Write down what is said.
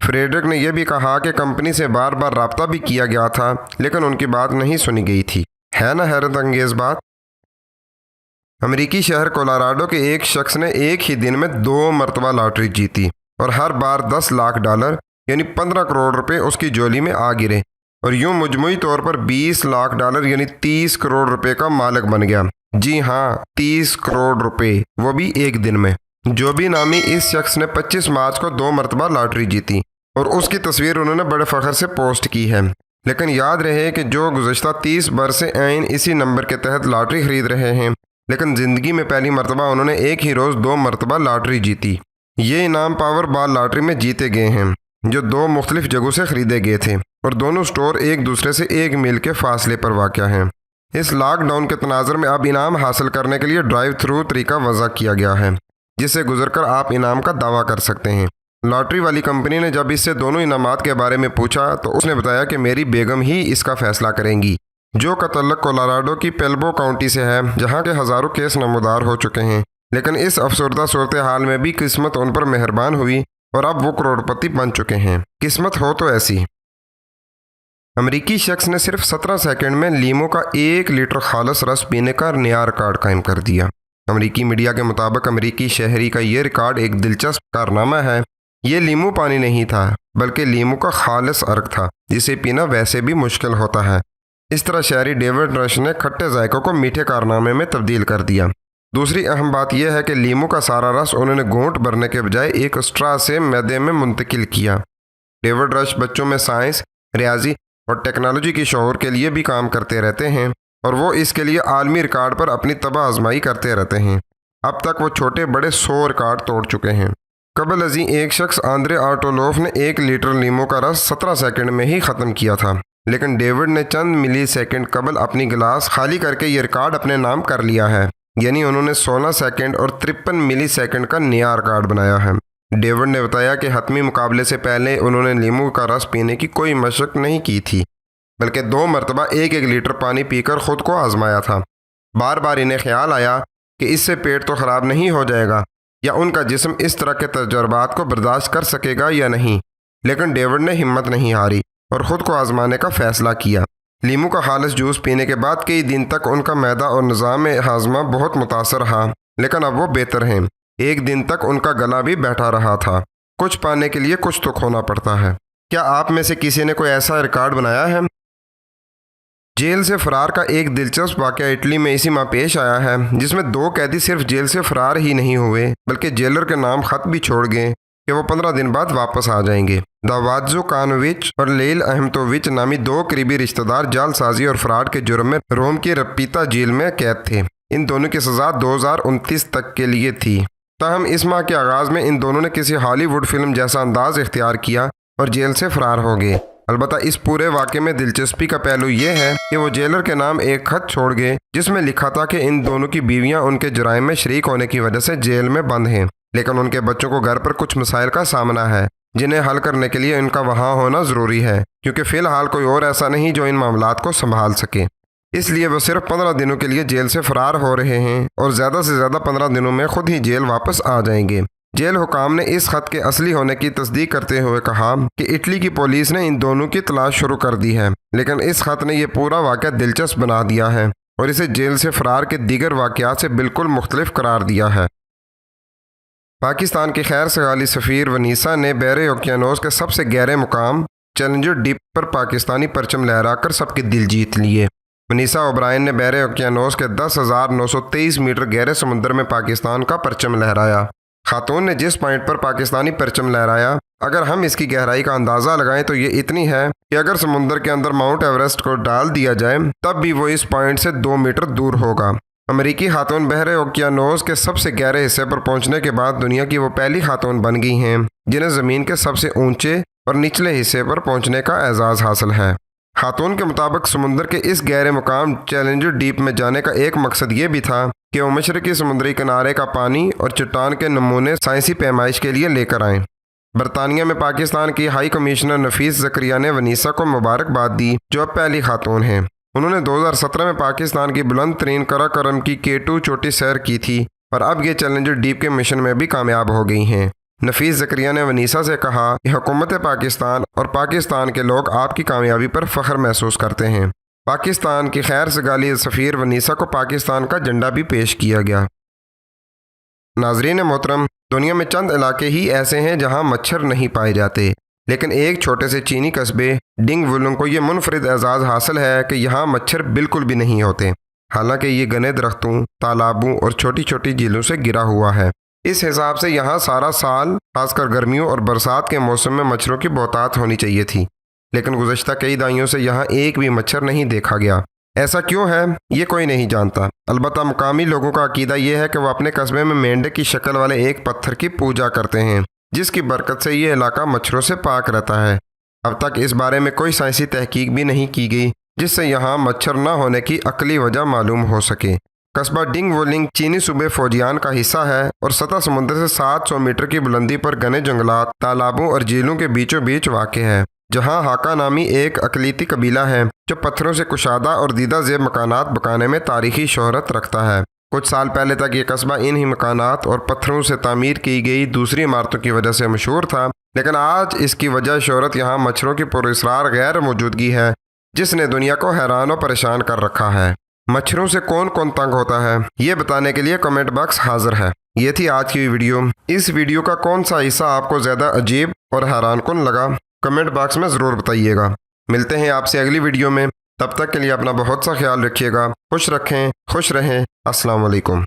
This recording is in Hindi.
फ्रेडरिक ने यह भी कहा कि कंपनी से बार बार राब्ता भी किया गया था, लेकिन उनकी बात नहीं सुनी गई थी। है ना हैरत अंगेज बात। अमेरिकी शहर कोलोराडो के एक शख्स ने एक ही दिन में 2 मरतबा लॉटरी जीती और हर बार $10 लाख यानी 15 करोड़ रुपए उसकी झोली में आ गिरे और यूं मजमूई तौर पर $20 लाख यानी 30 करोड़ रुपए का मालिक बन गया। जी हाँ, 30 करोड़ रुपए, वो भी एक दिन में। जोबी नामी इस शख्स ने 25 मार्च को 2 मरतबा लॉटरी जीती और उसकी तस्वीर उन्होंने बड़े फख्र से पोस्ट की है। लेकिन याद रहे कि जो गुज़श्ता 30 बरस से ऐन इसी नंबर के तहत लॉटरी खरीद रहे हैं, लेकिन ज़िंदगी में पहली मरतबा उन्होंने एक ही रोज़ 2 मरतबा लॉटरी जीती। ये इनाम पावर बाल लॉटरी में जीते गए हैं, जो 2 मुख्तलिफ जगहों से ख़रीदे गए थे और दोनों स्टोर एक दूसरे से 1 मील के फासले पर वाक़या हैं। इस लॉकडाउन के तनाज़ुर में अब इनाम हासिल करने के लिए ड्राइव थ्रू तरीका वज़ा किया गया है, जिससे गुजरकर आप इनाम का दावा कर सकते हैं। लॉटरी वाली कंपनी ने जब इससे दोनों इनामात के बारे में पूछा तो उसने बताया कि मेरी बेगम ही इसका फ़ैसला करेंगी, जो का तल्लुक़ कोलोराडो की पेल्बो काउंटी से है, जहाँ के हज़ारों केस नमूदार हो चुके हैं। लेकिन इस अफसरदा सूरत हाल में भी किस्मत उन पर मेहरबान हुई और अब वो करोड़पति बन चुके हैं। किस्मत हो तो ऐसी। अमेरिकी शख्स ने सिर्फ 17 सेकंड में लीमो का 1 लीटर खालस रस पीने का नया रिकॉर्ड कायम कर दिया। अमेरिकी मीडिया के मुताबिक अमेरिकी शहरी का ये रिकॉर्ड एक दिलचस्प कारनामा है। ये लीमू पानी नहीं था, बल्कि लीमू का खालिस अर्क था, जिसे पीना वैसे भी मुश्किल होता है। इस तरह शहरी डेविड रश ने खट्टे जायकों को मीठे कारनामे में तब्दील कर दिया। दूसरी अहम बात यह है कि लीमू का सारा रस उन्होंने घूंट भरने के बजाय एक स्ट्रा से मैदे में मुंतकिल किया। डेविड रश बच्चों में साइंस, रियाजी और टेक्नोलॉजी की शौर के लिए भी काम करते रहते हैं और वो इसके लिए आलमी रिकॉर्ड पर अपनी तबाह आजमाई करते रहते हैं। अब तक वो छोटे बड़े 100 रिकॉर्ड तोड़ चुके हैं। कबल अजी एक शख्स आंद्रे आर्टोलोफ ने 1 लीटर लीमू का रस 17 सेकंड में ही ख़त्म किया था, लेकिन डेविड ने चंद मिली सेकेंड कबल अपनी गिलास खाली करके ये रिकॉर्ड अपने नाम कर लिया है। यानी उन्होंने 16 सेकंड और 53 मिली सेकंड का नया रिकॉर्ड बनाया है। डेविड ने बताया कि हतमी मुकाबले से पहले उन्होंने लीमू का रस पीने की कोई मशक नहीं की थी, बल्कि 2 मरतबा 1-1 लीटर पानी पीकर खुद को आजमाया था। बार बार इन्हें ख्याल आया कि इससे पेट तो ख़राब नहीं हो जाएगा या उनका जिस्म इस तरह के तजुर्बात को बर्दाश्त कर सकेगा या नहीं, लेकिन डेविड ने हिम्मत नहीं हारी और ख़ुद को आजमाने का फ़ैसला किया। लीमू का खालिस जूस पीने के बाद कई दिन तक उनका मैदा और निज़ाम हाजमा बहुत मुतासर रहा, लेकिन अब वो बेहतर हैं। एक दिन तक उनका गला भी बैठा रहा था। कुछ पाने के लिए कुछ तो खोना पड़ता है। क्या आप में से किसी ने कोई ऐसा रिकॉर्ड बनाया है? जेल से फरार का एक दिलचस्प वाक़या इटली में इसी माह पेश आया है, जिसमें 2 कैदी सिर्फ जेल से फरार ही नहीं हुए, बल्कि जेलर के नाम ख़त भी छोड़ गए कि वो 15 दिन बाद वापस आ जाएंगे। दावाज़ो कानोविच और लेल अहमतोविच नामी 2 करीबी रिश्तेदार जालसाजी और फ्रॉड के जुर्म में रोम की रपीता जेल में कैद थे। इन दोनों की सज़ा 2029 तक के लिए थी। ताहम इस माह के आगाज़ में इन दोनों ने किसी हॉलीवुड फिल्म जैसा अंदाज इख्तियार किया और जेल से फरार हो गए। अलबत्ता इस पूरे वाक़े में दिलचस्पी का पहलू ये है कि वो जेलर के नाम एक ख़त छोड़ गए जिसमें लिखा था कि इन दोनों की बीवियां उनके जुराइम में शरीक होने की वजह से जेल में बंद हैं, लेकिन उनके बच्चों को घर पर कुछ मसाइल का सामना है जिन्हें हल करने के लिए इनका वहाँ होना ज़रूरी है, क्योंकि फ़िलहाल कोई और ऐसा नहीं जो इन मामलात को संभाल सके। इसलिए वो सिर्फ 15 दिनों के लिए जेल से फरार हो रहे हैं और ज़्यादा से ज़्यादा 15 दिनों में खुद ही जेल वापस आ जाएंगे। जेल हुकाम ने इस खत के असली होने की तस्दीक करते हुए कहा कि इटली की पुलिस ने इन दोनों की तलाश शुरू कर दी है, लेकिन इस खत ने यह पूरा वाक़या दिलचस्प बना दिया है और इसे जेल से फरार के दीगर वाक़यात से बिल्कुल मुख्तलिफ करार दिया है। पाकिस्तान की खैर सगाली सफ़ीर वनीसा ने बहरे ओकियानोस के सबसे गहरे मुकाम चैलेंजर डीप पर पाकिस्तानी परचम लहराकर सबके दिल जीत लिए। वनीसा ओब्रायन ने बहरे ओकियानोस के 10,923 मीटर गहरे समुद्र में पाकिस्तान का परचम लहराया। खातून ने जिस पॉइंट पर पाकिस्तानी परचम लहराया, अगर हम इसकी गहराई का अंदाज़ा लगाएं तो ये इतनी है कि अगर समुद्र के अंदर माउंट एवरेस्ट को डाल दिया जाए तब भी वो इस पॉइंट से 2 मीटर दूर होगा। अमेरिकी खातून बहरे ओकियानोस के सबसे गहरे हिस्से पर पहुंचने के बाद दुनिया की वो पहली खातून बन गई हैं जिन्हें ज़मीन के सबसे ऊंचे और निचले हिस्से पर पहुंचने का एजाज़ हासिल है। खातून के मुताबिक समुद्र के इस गहरे मुकाम चैलेंजर डीप में जाने का एक मकसद ये भी था कि वो मशरकी समुद्री किनारे का पानी और चट्टान के नमूने साइंसी पैमाइश के लिए लेकर आएँ। बरतानिया में पाकिस्तान की हाई कमिश्नर नफीस ज़करिया ने वनीसा को मुबारकबाद दी, जो अब पहली खातून हैं। उन्होंने 2017 में पाकिस्तान की बुलंद तरीन कराकोरम की K2 चोटी सैर की थी और अब ये चैलेंजर डीप के मिशन में भी कामयाब हो गई हैं। नफीस ज़करिया ने वनीसा से कहा कि हुकूमत पाकिस्तान और पाकिस्तान के लोग आपकी कामयाबी पर फ़ख्र महसूस करते हैं। पाकिस्तान की खैर सगाली सफ़ीर वनीसा को पाकिस्तान का झंडा भी पेश किया गया। नाज़रीन मोहतरम, दुनिया में चंद इलाके ही ऐसे हैं जहां मच्छर नहीं पाए जाते, लेकिन एक छोटे से चीनी कस्बे डिंग वुलुंग को ये मुनफरिद एजाज़ हासिल है कि यहाँ मच्छर बिल्कुल भी नहीं होते। हालांकि ये घने दरख्तों, तालाबों और छोटी छोटी झीलों से घिरा हुआ है। इस हिसाब से यहाँ सारा साल, खासकर गर्मियों और बरसात के मौसम में मच्छरों की बहुतात होनी चाहिए थी, लेकिन गुज़श्ता कई दहाइयों से यहाँ एक भी मच्छर नहीं देखा गया। ऐसा क्यों है ये कोई नहीं जानता। अलबत्ता मुकामी लोगों का अकीदा यह है कि वह अपने कस्बे में मेंढक की शक्ल वाले एक पत्थर की पूजा करते हैं, जिसकी बरकत से ये इलाका मच्छरों से पाक रहता है। अब तक इस बारे में कोई साइंसी तहकीक भी नहीं की गई जिससे यहाँ मच्छर न होने की अकली वजह मालूम हो सके। कस्बा डिंग वुलिंग चीनी सूबे फौजियान का हिस्सा है और सतह समुद्र से 700 मीटर की बुलंदी पर घने जंगलात, तालाबों और झीलों के बीचों बीच वाक़ है, जहाँ हाका नामी एक अकलीती कबीला है जो पत्थरों से कुशादा और दीदा ज़ेब मकानात बकाने में तारीखी शोहरत रखता है। कुछ साल पहले तक ये कस्बा इन ही मकानात और पत्थरों से तामीर की गई दूसरी इमारतों की वजह से मशहूर था, लेकिन आज इसकी वजह शोहरत यहाँ मच्छरों की पुरअसरार गैर मौजूदगी है, जिसने दुनिया को हैरान और परेशान कर रखा है। मच्छरों से कौन कौन तंग होता है ये बताने के लिए कमेंट बॉक्स हाजिर है। ये थी आज की वीडियो। इस वीडियो का कौन सा हिस्सा आपको ज़्यादा अजीब और हैरान कुन लगा, कमेंट बॉक्स में ज़रूर बताइएगा। मिलते हैं आपसे अगली वीडियो में, तब तक के लिए अपना बहुत सा ख्याल रखिएगा। खुश रखें, खुश रहें। अस्सलाम वालेकुम।